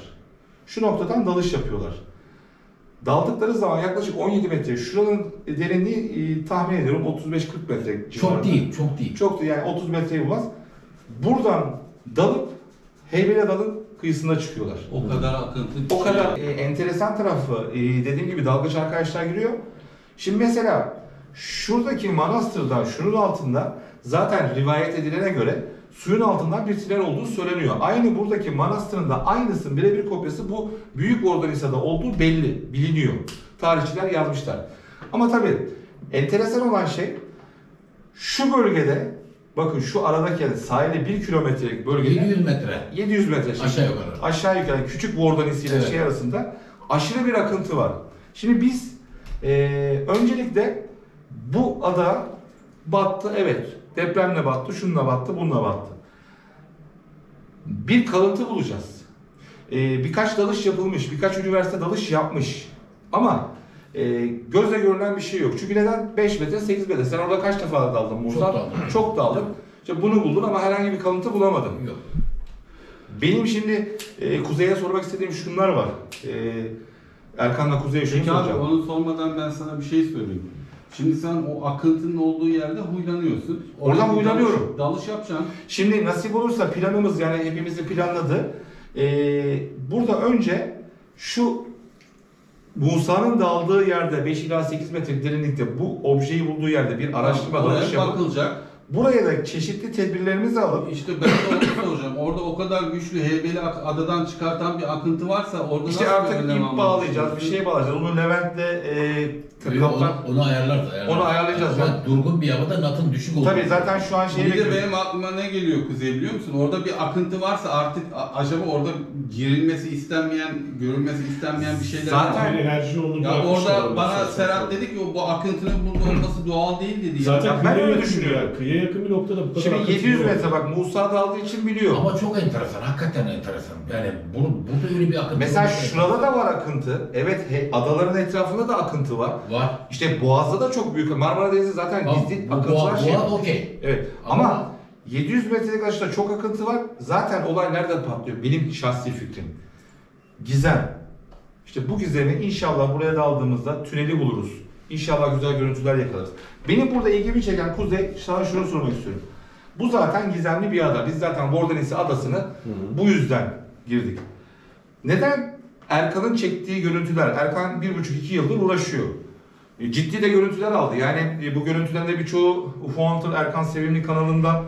Şu noktadan dalış yapıyorlar. Daldıkları zaman yaklaşık 17 metre. Şuranın derinliği tahmin ediyorum 35-40 metre civarında. Çok değil, çok değil. Çok da yani 30 metreyi bulmaz. Buradan dalıp Heybeli Dal'ın kıyısına çıkıyorlar. O kadar akıntı. O kadar enteresan tarafı dediğim gibi dalgıç arkadaşlar giriyor. Şimdi mesela şuradaki manastırdan şunun altında zaten rivayet edilene göre suyun altından bir tünel olduğu söyleniyor. Aynı buradaki manastırın da aynısının birebir kopyası bu Büyük Bordonisa'da olduğu belli, biliniyor. Tarihçiler yazmışlar. Ama tabii enteresan olan şey şu bölgede bakın şu aradaki yani sahile 1 kilometrelik bölgede 700 metre. 700 metre şimdi. Aşağı yukarı. Aşağı yukarı küçük Bordonis ile Evet. şey arasında aşırı bir akıntı var. Şimdi biz öncelikle bu ada battı, evet. Depremle battı, şununla battı, bununla battı. Bir kalıntı bulacağız. Birkaç dalış yapılmış, birkaç üniversite dalış yapmış. Ama gözle görülen bir şey yok. Çünkü neden? 5 metre, 8 metre. Sen orada kaç defa daldın Musa? Çok daldım. Çok daldım. İşte bunu buldun ama herhangi bir kalıntı bulamadın. Yok. Benim şimdi Kuzey'e sormak istediğim şunlar var. Erkan'la Kuzey'e şunu Peki abi soracağım. onu sormadan ben sana bir şey söyleyeyim. Şimdi sen o akıntının olduğu yerde huylanıyorsun. Oradan Oraya bir huylanıyorum. Dalış yapacaksın. Şimdi nasip olursa planımız yani hepimizin planladığı burada önce şu Musa'nın daldığı yerde 5 ila 8 metre derinlikte bu objeyi bulduğu yerde bir araştırma dalış Oraya yapıp bakılacak. buraya da çeşitli tedbirlerimizi alıp İşte ben de onu soracağım. Orada o kadar güçlü Heybeli adadan çıkartan bir akıntı varsa orada işte nasıl artık bir önlem ip almak bağlayacağız, bir istiyorsun? şey bağlayacağız. Onu Levent'le kaptan. Onu ayarlarız. Onu ayarlayacağız Ama ya. durgun bir havada natın düşük olur. Tabii zaten şu an şeye Bir de bekliyoruz. benim aklıma ne geliyor Kuzey biliyor musun? Orada bir akıntı varsa artık acaba orada girilmesi istenmeyen, görülmesi istenmeyen bir şeyler Zaten- var. Yani enerji onu Ya bırakmışlar orada orada bana zaten. Serhat dedi ki bu akıntının burada olması doğal değil dedi. ya. Zaten Ya ben kıyıya öyle yakın düşünüyorum. ya. Kıyıya yakın bir noktada bu kadar Şimdi akıntı 700 yok. metre bak Musa daldığı için biliyor. Ama çok enteresan, hakikaten enteresan. Yani burada öyle bir akıntı Mesela olması şurada da var akıntı. Evet adaların etrafında da akıntı var. var. İşte Boğaz'da da çok büyük. Marmara Denizi zaten gizli akıntılar şey. Boğaz okey. Evet. Ama 700 metrelik açıda çok akıntı var. Zaten olay nereden patlıyor? Benim şahsi fikrim. Gizem. İşte bu gizemi inşallah buraya daldığımızda tüneli buluruz. İnşallah güzel görüntüler yakalarız. Benim burada ilgimi çeken Kuzey, sana şunu sormak istiyorum. Bu zaten gizemli bir ada. Biz zaten Bordonis'i adasını bu yüzden girdik. Neden Erkan'ın çektiği görüntüler? Erkan 1,5-2 yıldır uğraşıyor. Ciddi de görüntüler aldı. Yani bu görüntülerin de birçoğu UFO Hunter Erkan Sevimli kanalından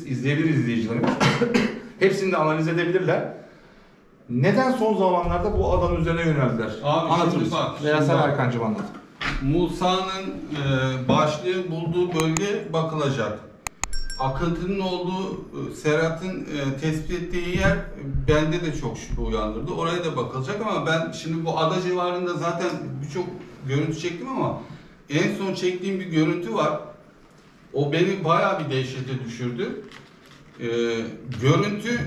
izleyebilir izleyicilerimiz. Hepsini de analiz edebilirler. Neden son zamanlarda bu adanın üzerine yöneldiler? Abi Anlatır şimdi mısın? bak, Veya şimdi sen bak. Erkan'cığım anlat. Musa'nın başlığı bulduğu bölge bakılacak. Akıntının olduğu, Serhat'ın tespit ettiği yer bende de çok şüphe uyandırdı. Oraya da bakılacak ama ben şimdi bu ada civarında zaten birçok görüntü çektim ama en son çektiğim bir görüntü var. O beni bayağı bir dehşete düşürdü. Görüntü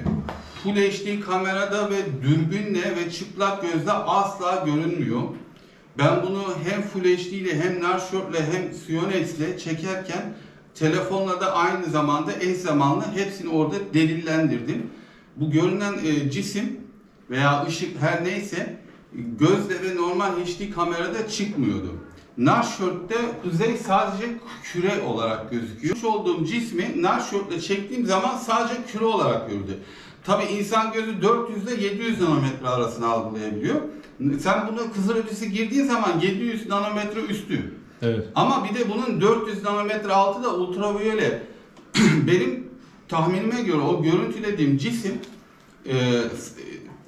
Full HD kamerada ve dürbünle ve çıplak gözle asla görünmüyor. Ben bunu hem Full HD ile hem Narshot ile hem Sionex ile çekerken telefonla da aynı zamanda eş zamanlı hepsini orada delillendirdim. Bu görünen cisim veya ışık her neyse gözle ve normal HD kamerada çıkmıyordu. Narshot'te Kuzey sadece küre olarak gözüküyor. Şu olduğum cismi Narshot'la çektiğim zaman sadece küre olarak görüldü. Tabi insan gözü 400 ile 700 nanometre arasını algılayabiliyor. Sen bunu kızılötesi girdiğin zaman 700 nanometre üstü. Evet. Ama bir de bunun 400 nanometre altı da ultraviyole. Benim tahminime göre o görüntülediğim cisim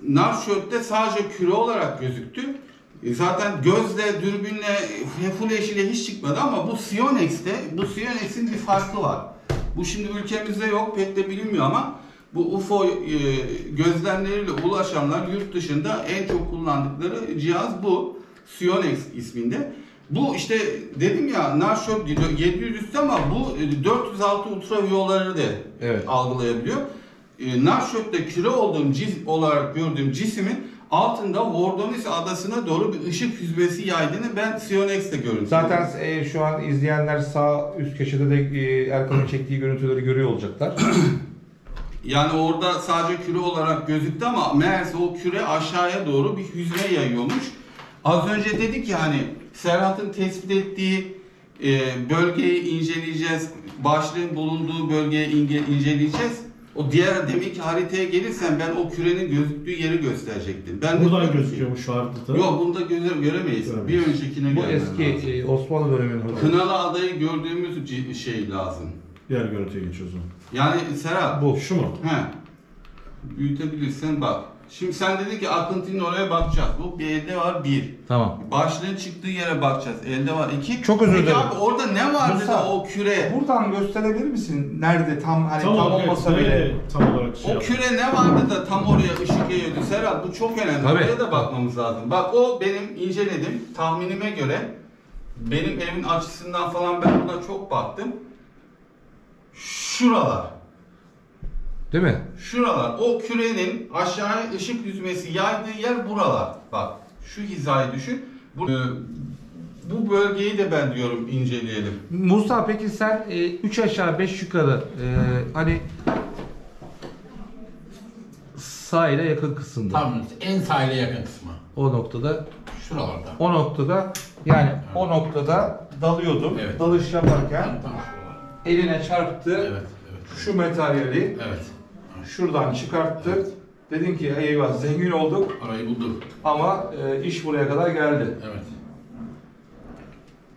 Narshot'te sadece küre olarak gözüktü. Zaten gözle, dürbünle, full eşiyle hiç çıkmadı ama bu Sionex'in bir farkı var. Bu şimdi ülkemizde yok, pek de bilinmiyor ama bu UFO gözlemleriyle ulaşanlar yurt dışında en çok kullandıkları cihaz bu. Sionex isminde. Bu işte dedim ya Narshot 700 üstü ama bu 406 ultraviyolları da algılayabiliyor. Narshot'ta küre olarak gördüğüm cismin altında Vordonis adasına doğru bir ışık hüzmesi yaydığını ben Sionex'te görüntüledim. Zaten şu an izleyenler sağ üst köşede de Erkan'ın çektiği görüntüleri görüyor olacaklar. Yani orada sadece küre olarak gözüktü ama meğerse o küre aşağıya doğru bir hüzme yayıyormuş. Az önce dedik ya hani Serhat'ın tespit ettiği bölgeyi inceleyeceğiz. Başlığın bulunduğu bölgeyi inceleyeceğiz. O diğer deminki haritaya gelirsen ben o kürenin gözüktüğü yeri gösterecektim. Buradan gözüküyormuş şu haritada. Yok bunda göremeyiz. Bir öncekine Bu gelmem eski lazım. Osmanlı döneminin. Kınalı adayı gördüğümüz şey lazım. Diğer görüntüye geçiyoruz o zaman. Yani Serhat. Bu şu mu? He. Büyütebilirsen bak. Şimdi sen dedin ki akıntının oraya bakacağız. Bu bir elde var 1. Tamam. Başlığın çıktığı yere bakacağız. Elde var 2. Çok özür dilerim. Abi orada ne vardı Musa, da o küre? Buradan gösterebilir misin? Nerede tam hani tam olarak, olmasa bile. Tam olarak O küre ne vardı da tam oraya ışık yayıyordu? Serhat bu çok önemli. Tabii. Oraya da bakmamız lazım. Bak o benim inceledim. Tahminime göre benim evimin açısından falan ben buna çok baktım. Şuralar. Değil mi? Şuralar. O kürenin aşağıya ışık yüzmesi yaydığı yer buralar. Bak şu hizayı düşün. Bu bölgeyi de ben diyorum inceleyelim. Musa peki sen 3 aşağı 5 yukarı hani sahile yakın kısımda. Tam en sahile yakın kısmı. O noktada Şuralarda. yani o noktada dalıyordum. Evet. Dalış yaparken Tam şuralar. eline çarptı. Evet. Şu materyali Evet. şuradan çıkarttı. Dedin ki eyvah zengin olduk Orayı bulduk. ama iş buraya kadar geldi. Evet.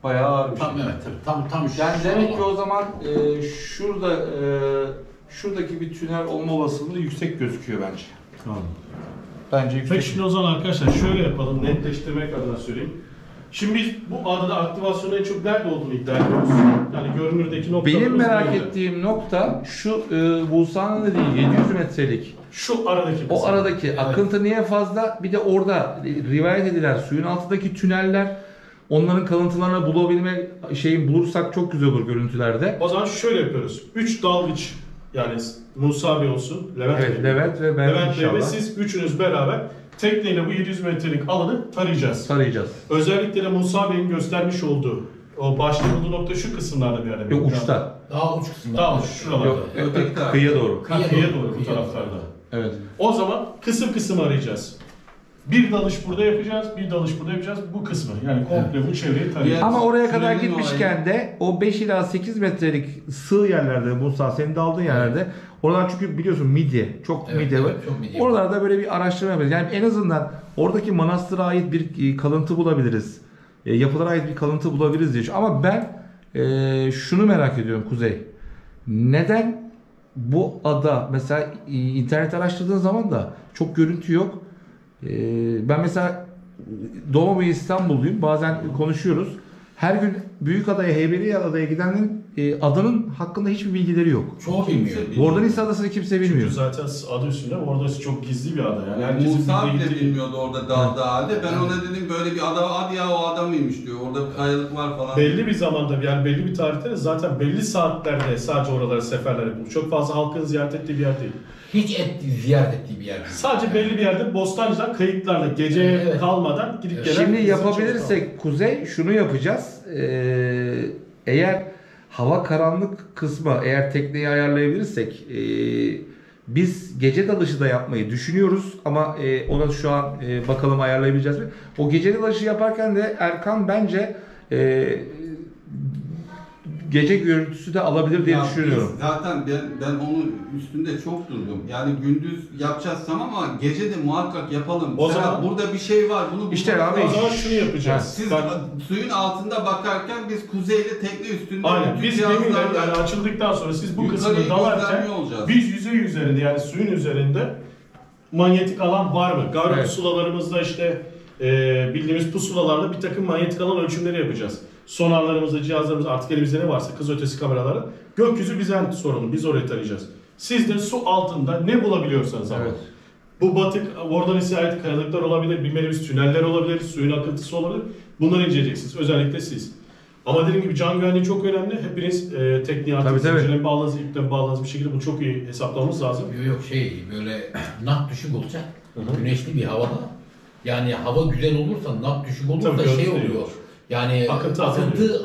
Bayağı ağır bir şey. Tam evet. Tam şu. Yani demek ki o zaman şuradaki bir tünel olma olasılığı yüksek gözüküyor bence. Tamam. Bence yüksek. Peki şimdi o zaman arkadaşlar şöyle yapalım, netleştirmek adına söyleyeyim. Şimdi biz bu adada aktivasyonun en çok nerede olduğunu iddia ediyoruz. Yani görünürdeki noktalarımız Benim merak nerede? ettiğim nokta şu Musa'nın dediği 700 metrelik Şu aradaki o kısım. aradaki akıntı niye fazla? Bir de orada rivayet edilen suyun altındaki tüneller, onların kalıntılarını bulursak çok güzel olur görüntülerde. O zaman şöyle yapıyoruz. 3 dalgıç yani Musa Bey olsun, Levent Evet, Bey. Levent ve ben Levent Bey ve inşallah siz üçünüz beraber tekneyle bu 700 metrelik alanı tarayacağız. tarayacağız. Özellikle de Musa Bey'in göstermiş olduğu o başladığı nokta şu kısımlarda bir yerde. Yok uçta. Daha uç kısımda. Tamam şuralarda. Yok kıyıya doğru. Kıyıya doğru bu taraflarda. Evet. O zaman kısım kısım arayacağız. Bir dalış burada yapacağız, bir dalış burada yapacağız. Bu kısmı yani komple bu çevreyi tarayacağız. Ama oraya kadar Tünelin gitmişken de o 5 ila 8 metrelik sığ yerlerde Musa senin de aldığın yerlerde oralar çünkü biliyorsun midye çok Evet, midye var. evet, çok midye. Oralarda böyle bir araştırma yapacağız. Yani en azından oradaki manastıra ait bir kalıntı bulabiliriz. Yapılara ait bir kalıntı bulabiliriz diye. Ama ben şunu merak ediyorum Kuzey. Neden bu ada mesela internet araştırdığın zaman da çok görüntü yok. Ben mesela Doğu ve İstanbulluyum. Bazen konuşuyoruz. Her gün Büyükada'ya, Heybeliada'ya gidenlerin adanın hakkında hiçbir bilgileri yok. Çoğu bilmiyor. Vordonis Adası'nı kimse bilmiyor. Çünkü zaten adı üstünde orada çok gizli bir ada yani. Herkesin Musa bildiği bile gibi. bilmiyordu orada dağda halde. Ben ona dedim böyle bir adam, hadi ya o adam mıymış diyor. Orada bir kayalık var falan. Belli bir zamanda yani belli bir tarihte de zaten belli saatlerde sadece oralara seferler yapılmış. Çok fazla halkın ziyaret ettiği bir yer değil. Hiç ziyaret ettiği bir yer değil. Sadece belli bir yerde Bostancı'dan kayıklarla gece Evet. kalmadan gidip gelen. Şimdi bizim yapabilirsek Kuzey şunu yapacağız. Eğer hava karanlık kısmı eğer tekneyi ayarlayabilirsek biz gece dalışı da yapmayı düşünüyoruz ama ona şu an bakalım ayarlayabileceğiz mi? O gece dalışı yaparken de Erkan bence gece görüntüsü de alabilir diye Ya düşünüyorum. biz zaten ben onun üstünde çok durdum. Yani gündüz yapacağız tamam ama gece de muhakkak yapalım. O Serhat, zaman- burada bir şey var. Bunu İşte bulmamız abi, O lazım. zaman şunu yapacağız. Siz Ben- suyun altında bakarken biz kuzeyle tekne üstünde Aynen. bütün Biz gemiyle cihazlarla yani açıldıktan sonra siz bu yukarıyı kısmı dalarken gözlemliyor olacağız. biz yüzey üzerinde yani suyun üzerinde manyetik alan var mı? Garip Evet. sulalarımızda işte bildiğimiz pusulalarla bir takım manyetik alan ölçümleri yapacağız. Sonarlarımızda, cihazlarımızda, artık elimizde ne varsa kız ötesi kameraları. Gökyüzü bizden sorumlu. Biz orayı tarayacağız. Siz de su altında ne bulabiliyorsanız ama. Evet. Bu batık, oradan ait kayalıklar olabilir, bilmediğimiz tüneller olabilir, suyun akıntısı olabilir. Bunları inceleyeceksiniz. Özellikle siz. Ama dediğim gibi can güvenliği çok önemli. Hepiniz tekniğe artık zincirle bağladığınız, iple bağladığınız bir şekilde bunu çok iyi hesaplamamız lazım. Yok böyle nah düşük olacak. Güneşli bir havada. Yani hava güzel olursa, nah düşük olursa Tabii, şey görüntü oluyor. Yani akıntı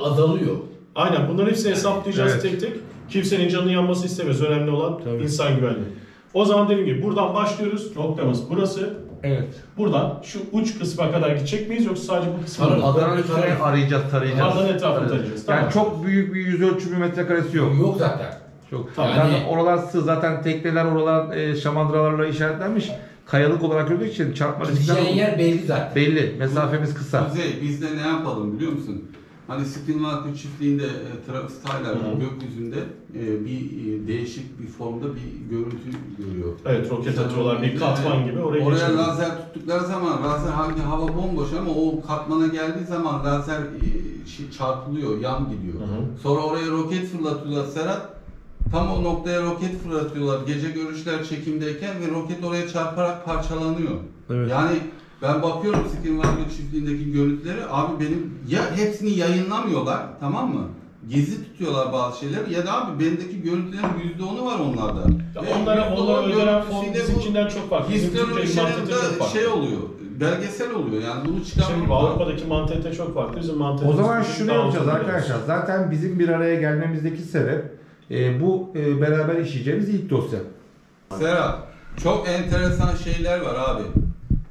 azalıyor. Aynen, bunların hepsini hesaplayacağız Evet. tek tek. Kimsenin canının yanması istemiyoruz. Önemli olan insan güvenliği. O zaman dediğim gibi buradan başlıyoruz. Noktamız burası. Evet. Buradan şu uç kısma kadar gidecek miyiz, yoksa sadece bu kısmı? Adanın üstüne arayacağız, tarayacağız. Adanın etrafını tarayacağız. Yani Tamam. çok büyük bir yüz ölçümü metrekaresi yok. Yok zaten. Çok. Tamam. Yani Yani- oralar sığ, zaten tekneler oralar şamandıralarla işaretlenmiş. Kayalık olarak gördüğü için çarpma riskinden Gideceğin yer belli zaten. belli. Mesafemiz kısa. Kuzey, biz de ne yapalım biliyor musun? Hani Skinwalker çiftliğinde Travis Tyler gökyüzünde bir değişik bir formda bir görüntü görüyor. Evet, roket atıyorlar bir katman gibi oraya Oraya geçiyor. lazer tuttukları zaman lazer halde hava bomboş ama o katmana geldiği zaman lazer çarpılıyor, yan gidiyor. Sonra oraya roket fırlatıyorlar Serhat. Tam o noktaya roket fırlatıyorlar gece görüşler çekimdeyken ve roket oraya çarparak parçalanıyor. Evet. Yani ben bakıyorum Skinwalker çiftliğindeki görüntüleri, abi benim ya hepsini yayınlamıyorlar, tamam mı? Gizli tutuyorlar bazı şeyleri ya da abi bendeki görüntülerin %10'u var onlarda. Ya Ve onlara %10 ödenen form görüntüsüyle bu bizimkinden çok farklı. Bizim Historik Türkiye'nin mantalitesi çok farklı. şey oluyor, belgesel oluyor yani bunu Şimdi çıkarmak lazım. Avrupa'daki mantalite çok farklı. Bizim mantalitemiz O zaman bizim şunu daha yapacağız uzun arkadaşlar. Zaten bizim bir araya gelmemizdeki sebep bu beraber işleyeceğimiz ilk dosya. Serhat, çok enteresan şeyler var abi.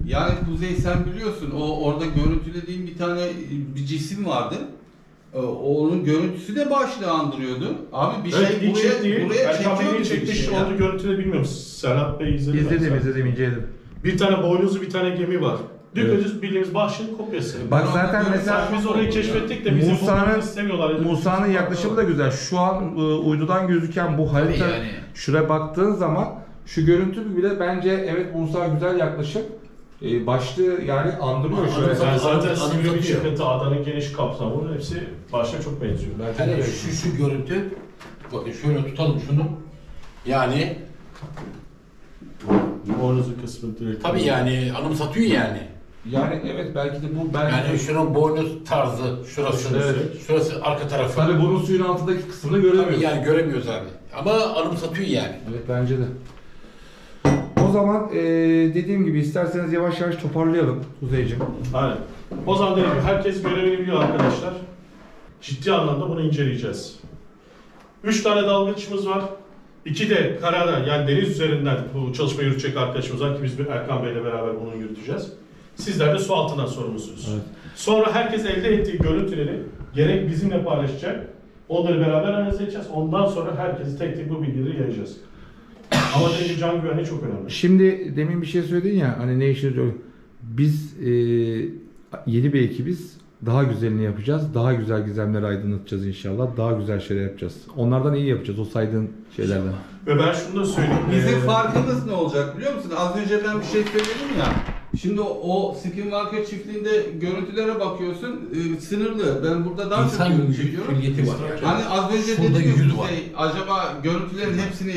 Yani Kuzey sen biliyorsun o orada görüntülediğim bir tane bir cisim vardı. Onun görüntüsü de başlığı andırıyordu. Abi bir Evet, şey ilk çektiği, buraya Erkan çekiyor Bey'in bir çektiği şey şu ya. olduğu görüntüde bilmiyorum. Serhat Bey izledi mi? İzledim, inceledim. Bir tane boynuzlu bir tane gemi var. Dümdüz bildiğimiz başlığın kopyası. Bak Ben zaten onu mesela Biz orayı keşfettik de bizim Musa'nın- bulmamızı istemiyorlar. Musa'nın yaklaşımı da güzel. Şu an uydudan gözüken bu harita, yani. şuraya baktığın zaman şu görüntü bile bence evet Musa güzel yaklaşım. Başlığı yani andırıyor şöyle. Yani zaten Anımsatıyor. sivri bir çıkıntı, adanın geniş kapsamı hepsi başta çok benziyor. Bence Hele de şu görüntü, bakın şöyle tutalım şunu. Yani boynuzlu kısmı direkt. tabii yani anımsatıyor yani. Yani evet belki de bu Yani şunun boynuz tarzı, şurası, Evet. şurası arka tarafı. tabii bunun suyun altındaki kısmını Tabii göremiyoruz. yani göremiyoruz abi. Ama anımsatıyor yani. Evet bence de. O zaman dediğim gibi isterseniz yavaş yavaş toparlayalım Kuzeyciğim. Aynen. O zaman dediğim gibi herkes görevini biliyor arkadaşlar. Ciddi anlamda bunu inceleyeceğiz. 3 tane dalgıçımız var. 2 de karadan yani deniz üzerinden bu çalışma yürütecek arkadaşımız var ki biz Erkan Bey'le beraber bunu yürüteceğiz. Sizler de su altından sorumlusunuz. Evet. Sonra herkes elde ettiği görüntüleri gerek bizimle paylaşacak, onları beraber analiz edeceğiz. Ondan sonra herkesi tek tek bu bilgileri yayacağız. Ama dediğim gibi can güvenliği çok önemli. Şimdi demin bir şey söyledin ya hani ne işe yarıyor? Biz yeni bir ekibiz. Daha güzelini yapacağız. Daha güzel gizemleri aydınlatacağız inşallah. Daha güzel şeyler yapacağız. Onlardan iyi yapacağız o saydığın şeylerden. Ve ben şunu da söyleyeyim. Bizim farkımız ne olacak biliyor musun? Az önce ben bir şey söyledim ya. Şimdi o Skinwalker çiftliğinde görüntülere bakıyorsun sınırlı. Ben burada daha İnsan çok görüntü yüzü çekiyorum. külliyeti var yani. Hani az önce Şurada dedim yüz ya var. Kuzey, acaba görüntülerin hepsini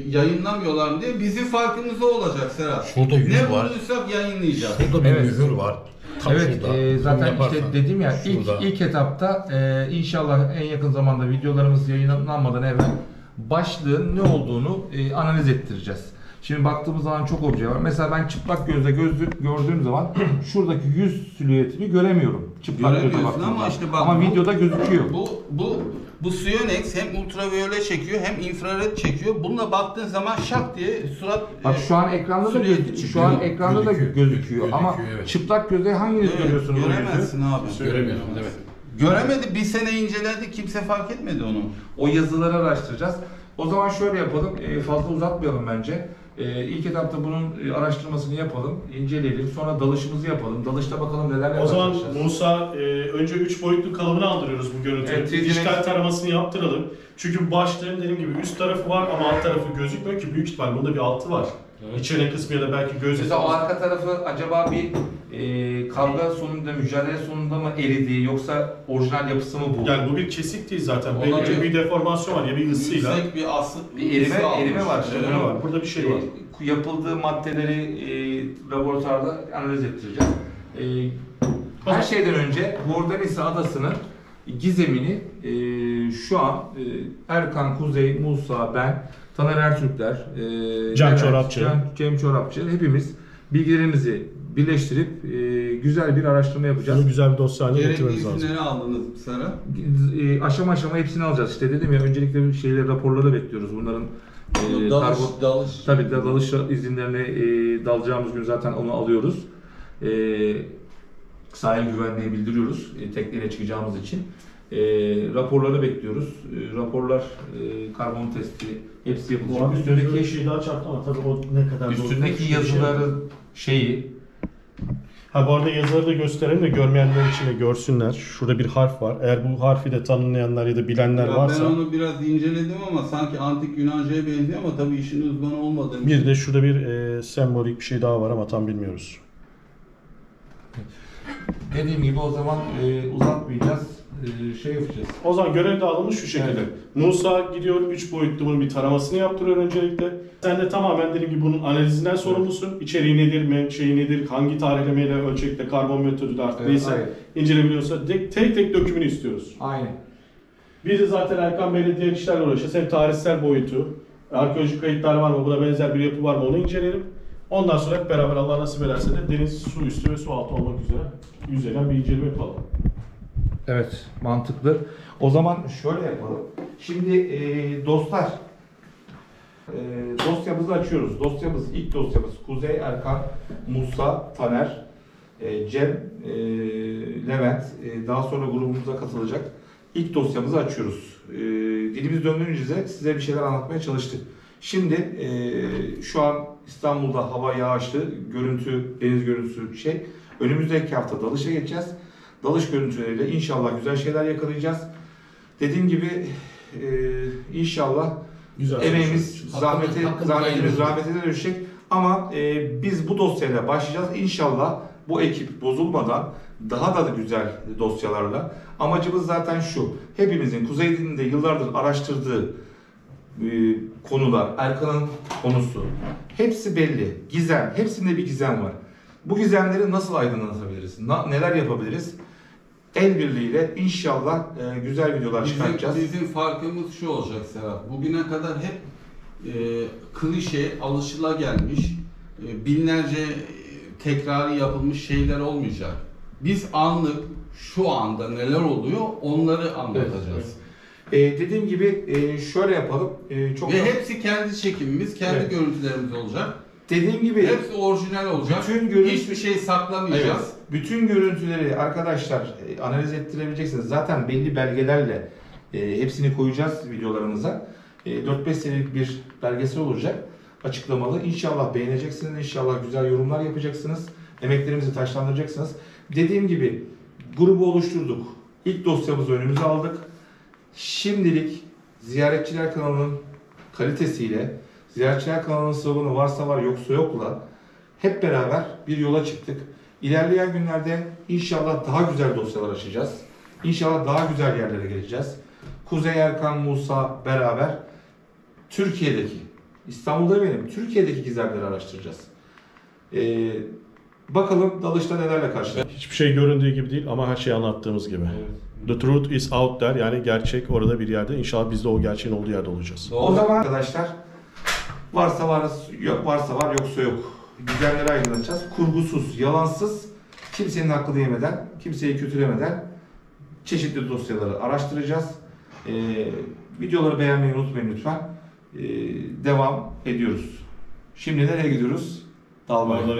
yayınlamıyorlar mı diye bizim farkımız o olacak Serhat. Şurada yüz Ne var. bulduysak yayınlayacağız. Şurada bir Evet. mühür var. Tam Evet şurada. zaten Bunu yaparsan. işte dedim ya Şurada. ilk etapta inşallah en yakın zamanda videolarımız yayınlanmadan evvel başlığın ne olduğunu analiz ettireceğiz. Şimdi baktığımız zaman çok obje var. Mesela ben çıplak gözle gördüğüm zaman şuradaki yüz silüetini göremiyorum. Çıplak gözle Göremiyorsun baktığım ama zaman. işte bak ama bu- videoda gözüküyor. Bu Sionex hem ultraviyole çekiyor hem infrared çekiyor. Bununla baktığın zaman şak diye surat Bak şu an ekranda da silüeti şu an çıkıyor. ekranda da Gözüküyor. gözüküyor. Ama Evet. çıplak gözle hanginiz Evet, görüyorsunuz o yüzü? göremezsin abi. Göremiyorsun evet. Göremedi. Bir sene inceledi. Kimse fark etmedi onu. O yazıları araştıracağız. O zaman şöyle yapalım. Fazla uzatmayalım bence. İlk etapta bunun araştırmasını yapalım, inceleyelim. Sonra dalışımızı yapalım. Dalışta bakalım neler O zaman yapacağız. Musa önce 3 boyutlu kalıbını aldırıyoruz bu görüntüyü. Evet, Dijital taramasını yaptıralım. Çünkü bu başlığın dediğim gibi üst tarafı var ama alt tarafı gözükmüyor ki büyük ihtimal bunda bir altı var. İçeri kısmı ya da belki göz Mesela o arka tarafı acaba bir kavga sonunda, mücadele sonunda mı eridi yoksa orijinal yapısı mı bu? Yani bu bir kesik değil zaten. Ona Belki bir- bir deformasyon var ya bir ısıyla. Yüksek bir Bir erime var. Erime var. Burada bir şey var. Yapıldığı maddeleri laboratuvarda analiz ettireceğiz. Her şeyden önce Bordanisa Adası'nın gizemini şu an Erkan, Kuzey, Musa, ben, Taner Ertürkler, Cem Levent, Çorapçı. Cem Çorapçı hepimiz bilgilerimizi birleştirip güzel bir araştırma yapacağız. Bunu güzel bir dosya haline Gerekli getirmemiz lazım. izinleri aldınız Serap. Aşama aşama hepsini alacağız. İşte dedim ya öncelikle şeyleri, raporları bekliyoruz. Bunların Dalış. tabii dalış izinlerine dalacağımız gün zaten onu alıyoruz. Sahil güvenliği bildiriyoruz tekneyle çıkacağımız için. Raporları bekliyoruz. Raporlar, karbon testi hepsi yapılacak. Üstündeki şey daha çarptı ama tabii o ne kadar Üstündeki yazıların şeyi. Ha bu arada yazıları da gösterelim de görmeyenler için de görsünler. Şurada bir harf var. Eğer bu harfi de tanımlayanlar ya da bilenler Ya varsa. ben onu biraz inceledim ama sanki antik Yunanca'ya benziyor ama tabii işin uzmanı olmadığım Bir de şurada bir sembolik bir şey daha var ama tam bilmiyoruz. Dediğim gibi o zaman uzatmayacağız. Şey yapacağız. O zaman görev dağılımı şu şekilde. Evet. Musa gidiyor 3 boyutlu bunun bir taramasını yaptırıyor öncelikle. Sen de tamamen dediğim gibi bunun analizinden sorumlusun. İçeriği nedir, şeyi nedir, hangi tarihlemeyle, ölçekle, karbon metodu da artık neyse aynen. incelebiliyorsa tek tek dökümünü istiyoruz. Aynen. Biz de zaten Erkan Bey'le diğer işlerle uğraşacağız. Hem tarihsel boyutu, arkeolojik kayıtlar var mı, buna benzer bir yapı var mı onu inceleyelim. Ondan sonra hep beraber Allah nasip ederse de deniz, su üstü ve su altı olmak üzere yüzeyden bir inceleme yapalım. Evet, mantıklı. O zaman şöyle yapalım. Şimdi dostlar, dosyamızı açıyoruz. Dosyamız, ilk dosyamız Kuzey, Erkan, Musa, Taner, Cem, Levent, daha sonra grubumuza katılacak. İlk dosyamızı açıyoruz. Dilimiz döndüğünce size bir şeyler anlatmaya çalıştık. Şimdi şu an İstanbul'da hava yağışlı, görüntü, deniz görüntüsü şey. Önümüzdeki hafta dalışa geçeceğiz. Dalış görüntüleriyle inşallah güzel şeyler yakalayacağız. Dediğim gibi inşallah Güzel. emeğimiz, Hakkımız zahmetimiz hayırlı. rahmetine düşecek. Ama biz bu dosyayla başlayacağız. İnşallah bu ekip bozulmadan daha da güzel dosyalarla. Amacımız zaten şu. Hepimizin Kuzey dilinde yıllardır araştırdığı konular, Erkan'ın konusu. Hepsi belli. Gizem. Hepsinde bir gizem var. Bu gizemleri nasıl aydınlatabiliriz? Neler yapabiliriz? El birliğiyle inşallah güzel videolar çıkartacağız. Bizim farkımız şu olacak Serap. Bugüne kadar hep klişe, alışılagelmiş, binlerce tekrarı yapılmış şeyler olmayacak. Biz anlık şu anda neler oluyor onları anlatacağız. Dediğim gibi şöyle yapalım. Çok Ve hepsi kendi çekimimiz, kendi Evet. görüntülerimiz olacak. dediğim gibi Hepsi orijinal olacak. bütün görüntü- Hiçbir şey saklamayacağız. Evet. Bütün görüntüleri arkadaşlar analiz ettirebileceksiniz. Zaten belli belgelerle hepsini koyacağız videolarımıza. 4-5 senelik bir belgesel olacak. Açıklamalı. İnşallah beğeneceksiniz. İnşallah güzel yorumlar yapacaksınız. Emeklerimizi taşlandıracaksınız. Dediğim gibi grubu oluşturduk. İlk dosyamızı önümüze aldık. Şimdilik Ziyaretçiler kanalının kalitesiyle, Ziyaretçiler kanalının sloganı varsa var yoksa yokla hep beraber bir yola çıktık. İlerleyen günlerde inşallah daha güzel dosyalar açacağız. İnşallah daha güzel yerlere geleceğiz. Kuzey, Erkan, Musa beraber Türkiye'deki, İstanbul'da benim, Türkiye'deki gizemleri araştıracağız. Bakalım dalışta nelerle karşılaşacağız. Hiçbir şey göründüğü gibi değil ama her şey anlattığımız gibi. The truth is out there, yani gerçek orada bir yerde. İnşallah biz de o gerçeğin olduğu yerde olacağız. O zaman arkadaşlar varsa var, varsa var yoksa yok. Gizemleri aydınlatacağız. Kurgusuz, yalansız, kimsenin hakkını yemeden, kimseyi kötülemeden çeşitli dosyaları araştıracağız. Videoları beğenmeyi unutmayın lütfen. Devam ediyoruz. Şimdi nereye gidiyoruz? Dalmaya. Vallahi